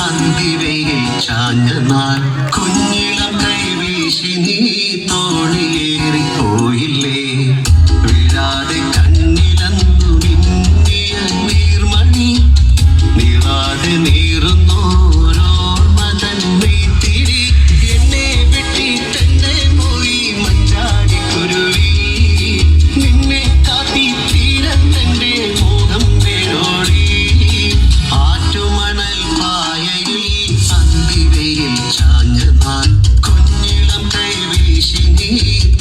അന്തിവയിൽ ചാഞ്ഞ നാൾ കുഞ്ഞിളം കൈവീശി നീ തോണിയേറിപ്പോയില്ലേ വീഴാതെ കണ്ണിലന്നു മിന്നിയ നീർമണി നീറാതെ നീറുന്നോരോർമ്മ തന്മീത്തിരി എന്നെ വെട്ടിട്ടെന്നെ പോയി മഞ്ചാടിക്കുരുവി നിന്നെ കാത്തി തീരത്തെന്റെ മോഹം വേരോടി ആറ്റുമണൽ പായയിൽ അന്തിവയിൽ ചാഞ്ഞ നാൾ കുഞ്ഞിളം കൈവീശി നീ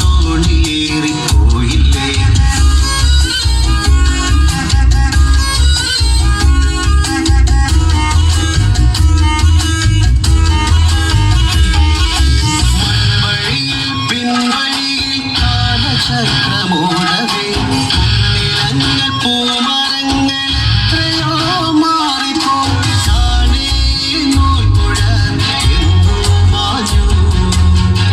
തോണിയേറിപ്പോയില്ലേ ചക്രമോടവേ നിലങ്ങൾ പൂമരങ്ങൾ എത്രയോ മാറിപ്പോ താനേ നൂൽപ്പുഴ എങ്ങോ മാഞ്ഞു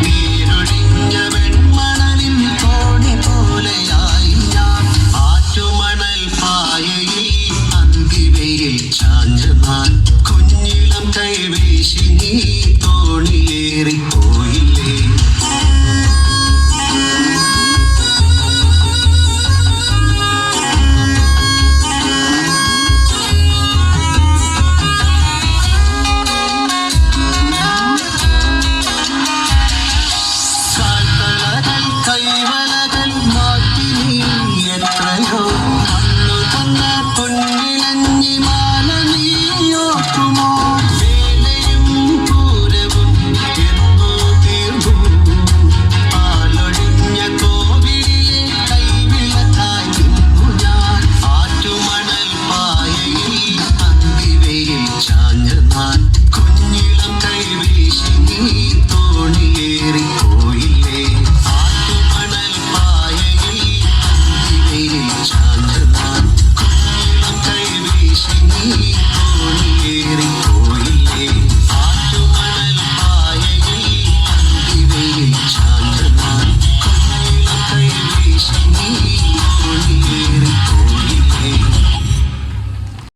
നീരൊഴിഞ്ഞ വെൺമണലിൽ തോണി പോലെയായി ഞാൻ ആറ്റുമണൽ പായയിൽ അന്തിവയിൽ ചാഞ്ഞ നാൾ